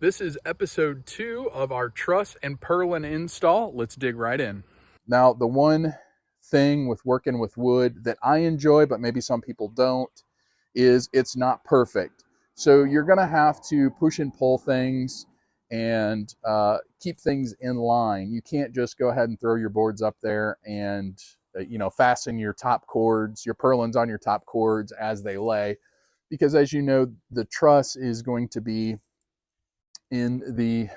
This is episode 2 of our truss and purlin install. Let's dig right in. Now, the one thing with working with wood that I enjoy, but maybe some people don't, is it's not perfect. So you're going to have to push and pull things and keep things in line. You can't just go ahead and throw your boards up there and fasten your top cords, your purlins on your top cords as they lay, because as you know, the truss is going to be in the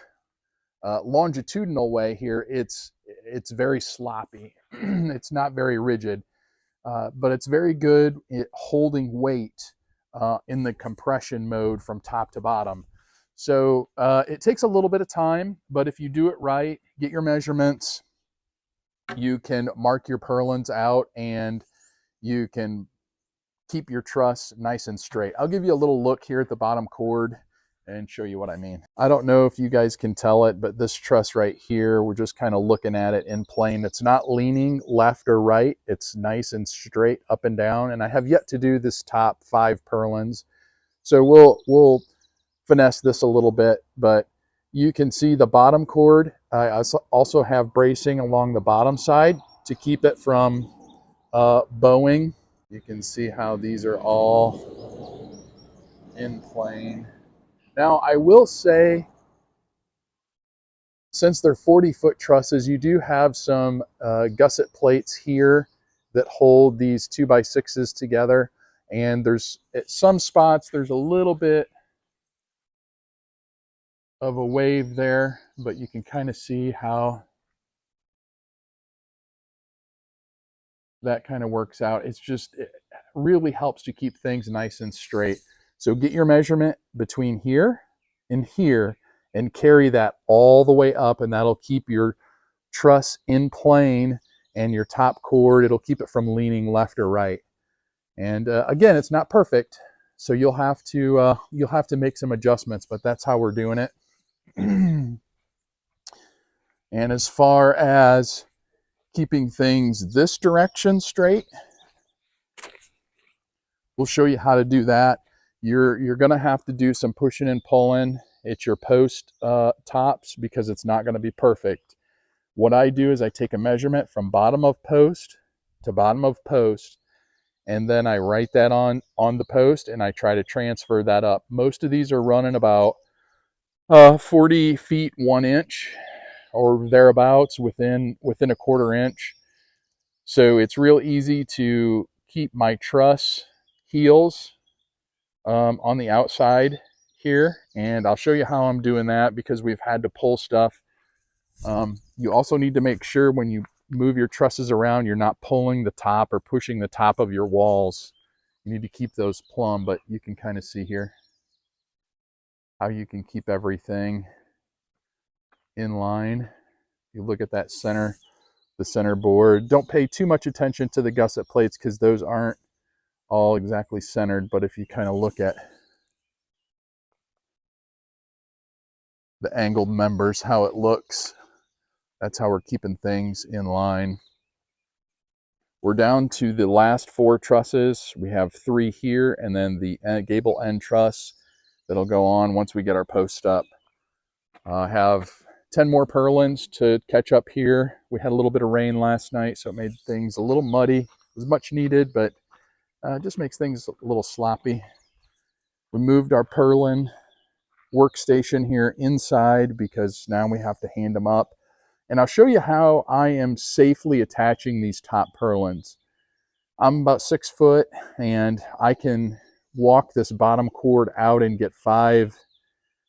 longitudinal way here. It's very sloppy. It's not very rigid, but it's very good at holding weight in the compression mode from top to bottom. So it takes a little bit of time, but if you do it right, get your measurements, you can mark your purlins out and you can keep your truss nice and straight. I'll give you a little look here at the bottom cord and show you what I mean. I don't know if you guys can tell it, but this truss right here, we're just kind of looking at it in plane. It's not leaning left or right. It's nice and straight up and down. And I have yet to do this top 5 purlins. So we'll finesse this a little bit, but you can see the bottom cord. I also have bracing along the bottom side to keep it from bowing. You can see how these are all in plane. Now, I will say, since they're 40-foot trusses, you do have some gusset plates here that hold these 2x6s together. And there's, at some spots, there's a little bit of a wave there, but you can kind of see how that kind of works out. It really helps to keep things nice and straight. So get your measurement between here and here and carry that all the way up, and that'll keep your truss in plane and your top cord, it'll keep it from leaning left or right. And again, it's not perfect, so you'll have to make some adjustments, but that's how we're doing it. And as far as keeping things this direction straight, we'll show you how to do that. You're going to have to do some pushing and pulling at your post tops because it's not going to be perfect. What I do is I take a measurement from bottom of post to bottom of post, and then I write that on the post and I try to transfer that up. Most of these are running about 40 feet 1 inch or thereabouts, within a quarter inch. So it's real easy to keep my truss heels on the outside here, and I'll show you how I'm doing that because we've had to pull stuff. You also need to make sure when you move your trusses around, you're not pulling the top or pushing the top of your walls. You need to keep those plumb, but you can kind of see here how you can keep everything in line. You look at that the center board. Don't pay too much attention to the gusset plates because those aren't all exactly centered, but if you kind of look at the angled members, how it looks, that's how we're keeping things in line. We're down to the last 4 trusses. We have 3 here and then the gable end truss that'll go on once we get our post up. I have 10 more purlins to catch up here. We had a little bit of rain last night, so it made things a little muddy. It was much needed, but just makes things a little sloppy. We moved our purlin workstation here inside because now we have to hand them up. And I'll show you how I am safely attaching these top purlins. I'm about 6 foot and I can walk this bottom cord out and get 5,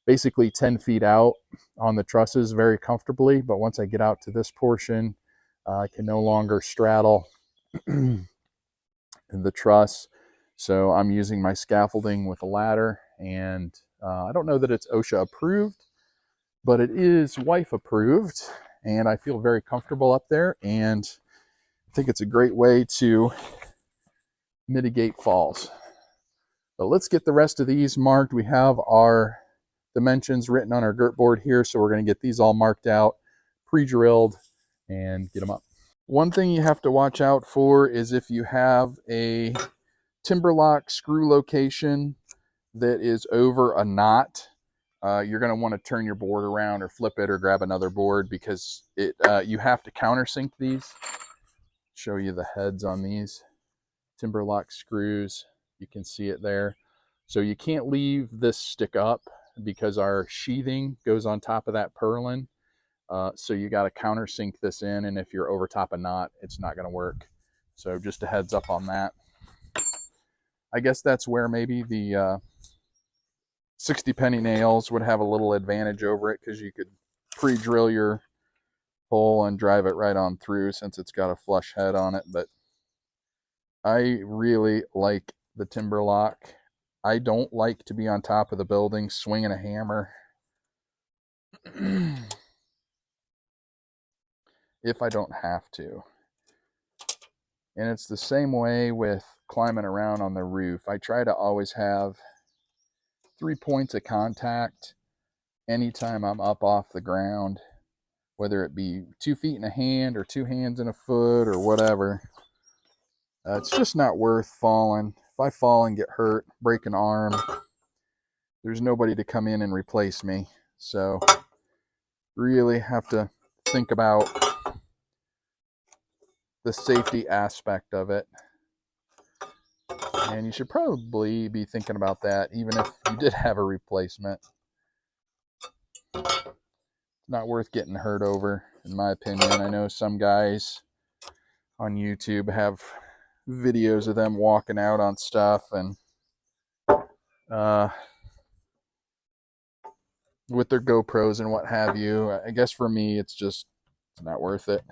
basically 10 feet out on the trusses very comfortably. But once I get out to this portion, I can no longer straddle the truss. So I'm using my scaffolding with a ladder, and I don't know that it's OSHA approved, but it is wife approved, and I feel very comfortable up there, and I think it's a great way to mitigate falls. But let's get the rest of these marked. We have our dimensions written on our girt board here, so we're going to get these all marked out, pre-drilled, and get them up. One thing you have to watch out for is if you have a timber lock screw location that is over a knot, you're going to want to turn your board around or flip it or grab another board, because you have to countersink these. Show you the heads on these timber lock screws. You can see it there. So you can't leave this stick up because our sheathing goes on top of that purlin. So you got to countersink this in, and if you're over top a knot, it's not going to work. So just a heads up on that. I guess that's where maybe the 60 penny nails would have a little advantage over it, because you could pre-drill your hole and drive it right on through, since it's got a flush head on it. But I really like the timber lock. I don't like to be on top of the building swinging a hammer. If I don't have to. And it's the same way with climbing around on the roof. I try to always have 3 points of contact anytime I'm up off the ground, whether it be 2 feet in a hand or 2 hands in a foot or whatever. It's just not worth falling. If I fall and get hurt, break an arm, there's nobody to come in and replace me. So really have to think about the safety aspect of it. And you should probably be thinking about that even if you did have a replacement. It's not worth getting hurt over, in my opinion. I know some guys on YouTube have videos of them walking out on stuff and with their GoPros and what have you. I guess for me, it's not worth it.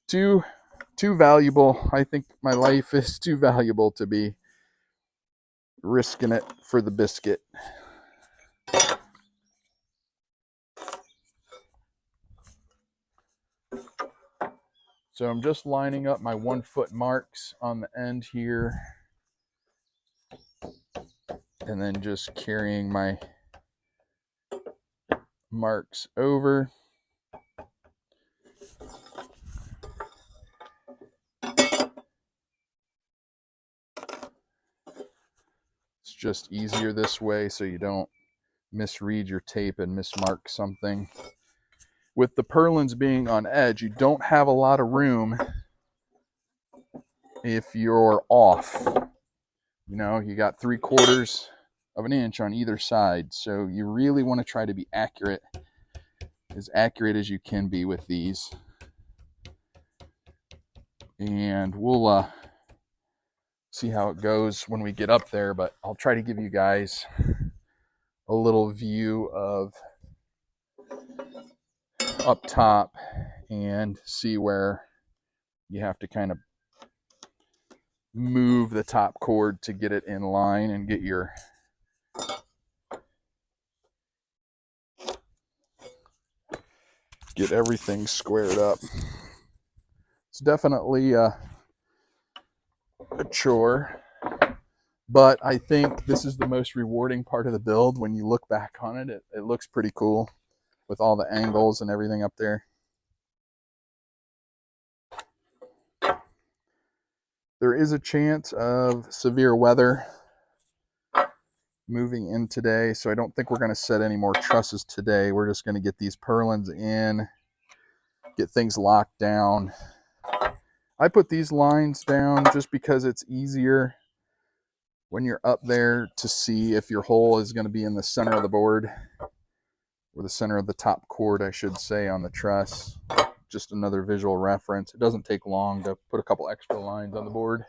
Too valuable. I think my life is too valuable to be risking it for the biscuit. So I'm just lining up my 1 foot marks on the end here, and then just carrying my marks over. It's just easier this way so you don't misread your tape and mismark something. With the purlins being on edge, you don't have a lot of room if you're off. You know, you got 3/4 of an inch on either side. So you really want to try to be accurate as you can be with these. And we'll see how it goes when we get up there, but I'll try to give you guys a little view of up top and see where you have to kind of move the top cord to get it in line and get everything squared up. It's definitely a chore, but I think this is the most rewarding part of the build. When you look back on it, it looks pretty cool with all the angles and everything up there. There is a chance of severe weather moving in today, so I don't think we're going to set any more trusses today. We're just going to get these purlins in, get things locked down. I put these lines down just because it's easier when you're up there to see if your hole is going to be in the center of the board, or the center of the top cord, I should say, on the truss. Just another visual reference. It doesn't take long to put a couple extra lines on the board.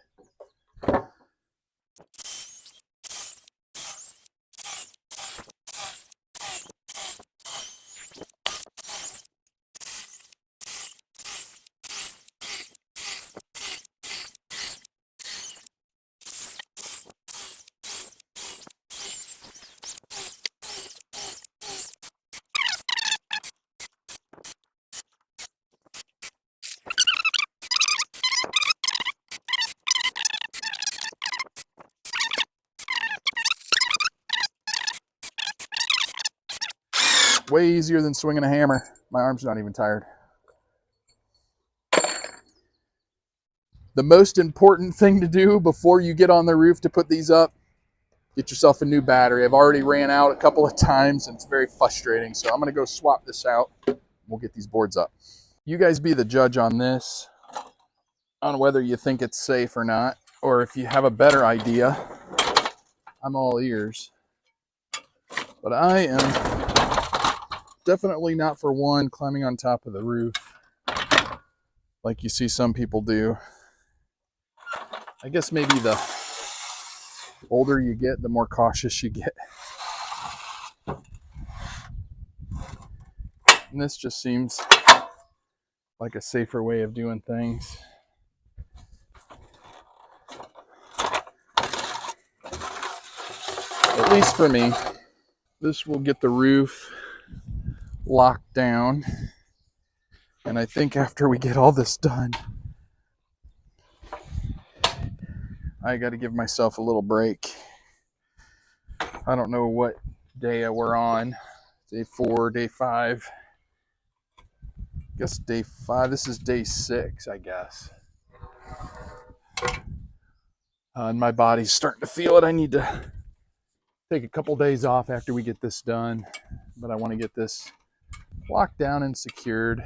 Way easier than swinging a hammer. My arm's not even tired. The most important thing to do before you get on the roof to put these up get yourself a new battery. I've already ran out a couple of times and it's very frustrating. So I'm going to go swap this out. We'll get these boards up. You guys be the judge on this, on whether you think it's safe or not, or if you have a better idea. I'm all ears. But I am definitely not for one climbing on top of the roof like you see some people do. I guess maybe the older you get, the more cautious you get. And this just seems like a safer way of doing things. At least for me. This will get the roof locked down. And I think after we get all this done, I got to give myself a little break. I don't know what day we're on. Day 4, day 5. I guess day 5. This is day 6, I guess. And my body's starting to feel it. I need to take a couple days off after we get this done. But I want to get this locked down and secured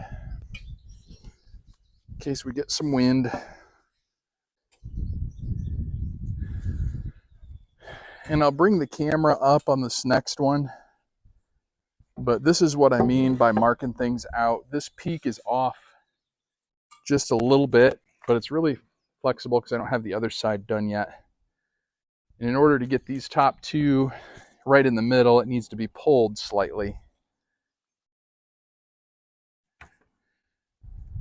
in case we get some wind. And I'll bring the camera up on this next one. But this is what I mean by marking things out. This peak is off just a little bit, but it's really flexible because I don't have the other side done yet. And in order to get these top two right in the middle, it needs to be pulled slightly.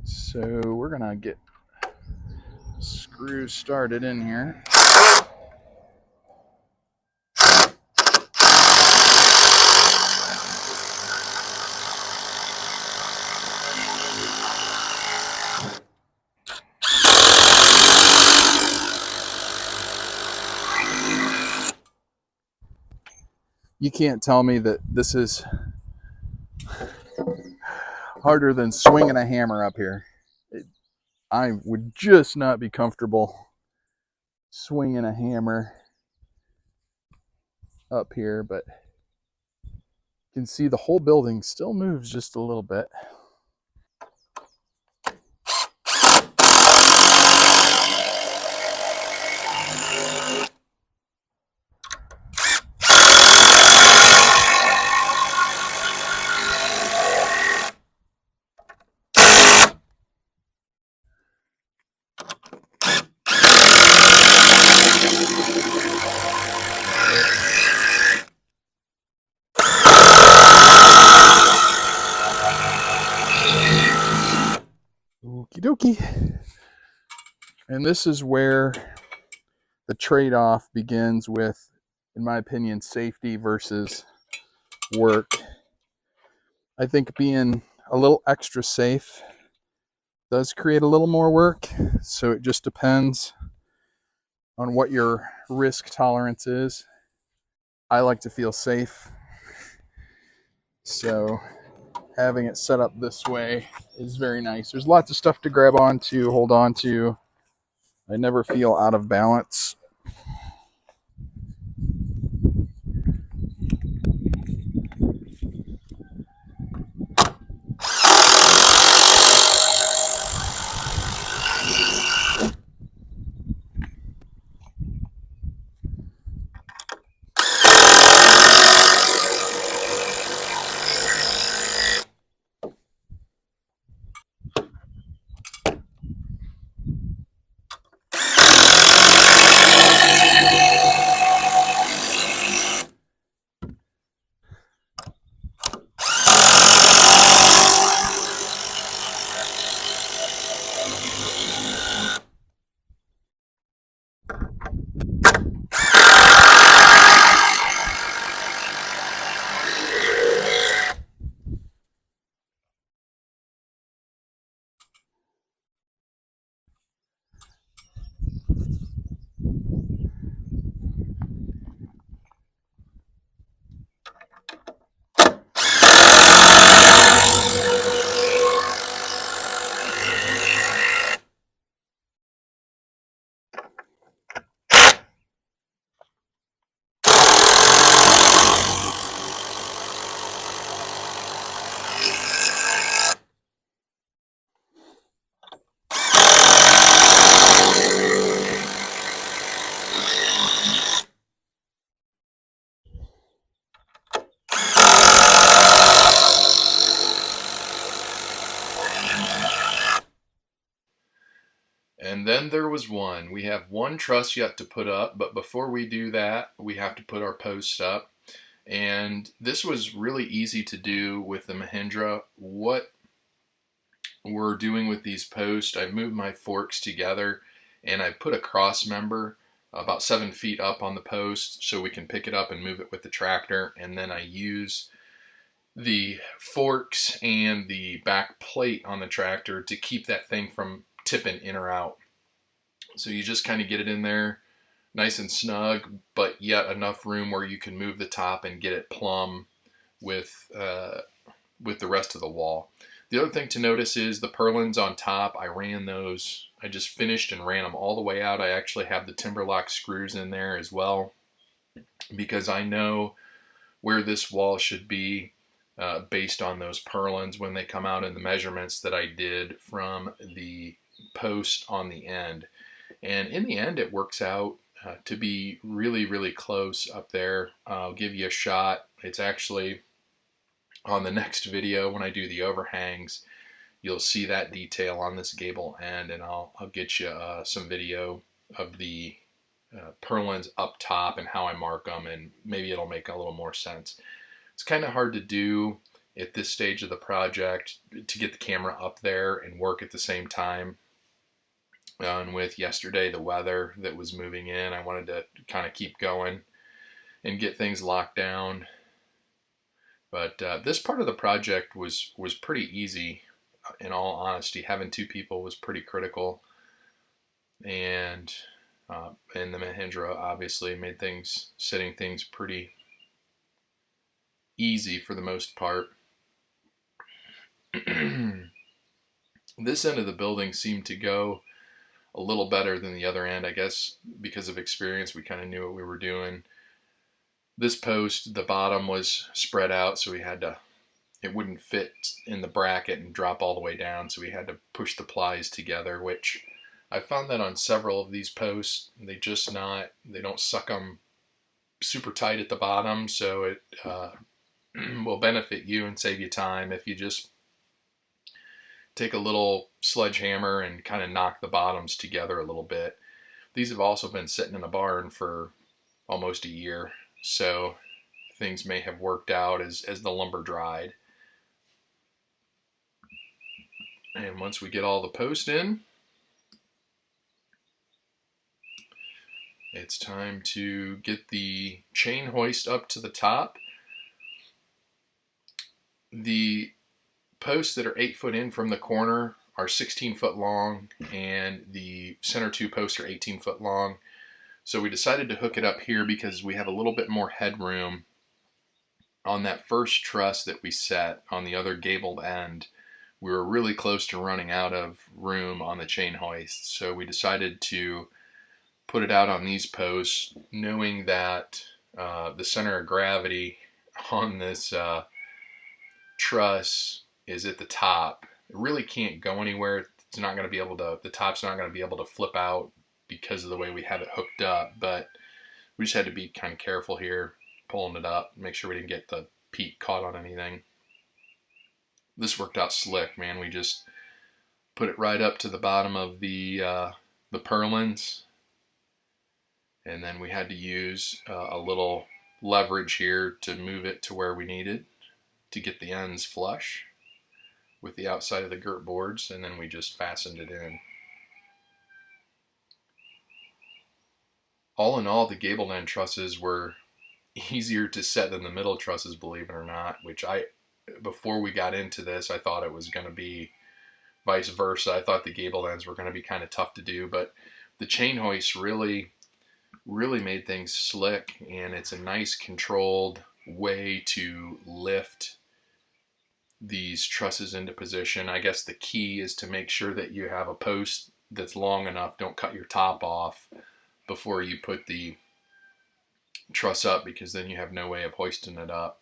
So we're gonna get screws started in here. You can't tell me that this is harder than swinging a hammer up here. I would just not be comfortable swinging a hammer up here, but you can see the whole building still moves just a little bit. Okie dokie. And this is where the trade-off begins with, in my opinion, safety versus work. I think being a little extra safe does create a little more work. So it just depends on what your risk tolerance is. I like to feel safe. So having it set up this way is very nice. There's lots of stuff to grab onto, hold on to. I never feel out of balance. Then there was one. We have one truss yet to put up, but before we do that, we have to put our posts up. And this was really easy to do with the Mahindra. What we're doing with these posts, I moved my forks together and I put a cross member about 7 feet up on the post so we can pick it up and move it with the tractor. And then I use the forks and the back plate on the tractor to keep that thing from tipping in or out. So you just kind of get it in there nice and snug, but yet enough room where you can move the top and get it plumb with the rest of the wall. The other thing to notice is the purlins on top. I ran those. I just finished and ran them all the way out. I actually have the timber lock screws in there as well because I know where this wall should be based on those purlins when they come out in the measurements that I did from the post on the end. And in the end, it works out to be really, really close up there. I'll give you a shot. It's actually on the next video when I do the overhangs. You'll see that detail on this gable end, and I'll get you some video of the purlins up top and how I mark them, and maybe it'll make a little more sense. It's kind of hard to do at this stage of the project to get the camera up there and work at the same time. And with yesterday, the weather that was moving in, I wanted to kind of keep going and get things locked down. But this part of the project was pretty easy. In all honesty, having two people was pretty critical. And the Mahindra obviously made setting things pretty easy for the most part. This end of the building seemed to go a little better than the other end. I guess because of experience, we kind of knew what we were doing. This post, the bottom was spread out, so it wouldn't fit in the bracket and drop all the way down, so we had to push the plies together, which I found that on several of these posts, they don't suck them super tight at the bottom, so it will benefit you and save you time if you just take a little sledgehammer and kind of knock the bottoms together a little bit. These have also been sitting in a barn for almost a year, so things may have worked out as the lumber dried. And once we get all the posts in, it's time to get the chain hoist up to the top. The posts that are 8 foot in from the corner are 16 foot long, and the center two posts are 18 foot long. So we decided to hook it up here because we have a little bit more headroom on that first truss that we set on the other gabled end. We were really close to running out of room on the chain hoist, so we decided to put it out on these posts, knowing that the center of gravity on this truss is at the top. It really can't go anywhere. It's not going to be able to, the top's not going to be able to flip out because of the way we have it hooked up, but we just had to be kind of careful here, pulling it up, make sure we didn't get the peak caught on anything. This worked out slick, man. We just put it right up to the bottom of the purlins, and then we had to use a little leverage here to move it to where we needed to get the ends flush with the outside of the girt boards, and then we just fastened it in. All in all, the gable end trusses were easier to set than the middle trusses, believe it or not, which before we got into this, I thought it was going to be vice versa. I thought the gable ends were going to be kind of tough to do, but the chain hoist really made things slick, and it's a nice controlled way to lift these trusses into position. I guess the key is to make sure that you have a post that's long enough. Don't cut your top off before you put the truss up, because then you have no way of hoisting it up.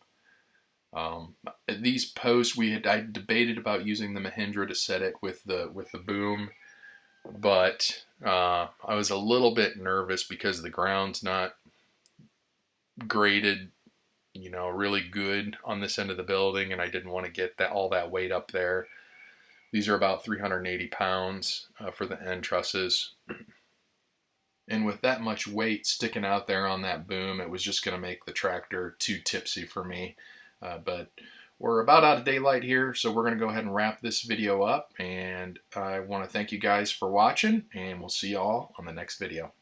These posts, I debated about using the Mahindra to set it with the boom, but I was a little bit nervous because the ground's not graded, really good on this end of the building, and I didn't want to get all that weight up there These are about 380 pounds for the end trusses. And with that much weight sticking out there on that boom, it was just going to make the tractor too tipsy for me. But we're about out of daylight here, so we're going to go ahead and wrap this video up. And I want to thank you guys for watching, and we'll see you all on the next video.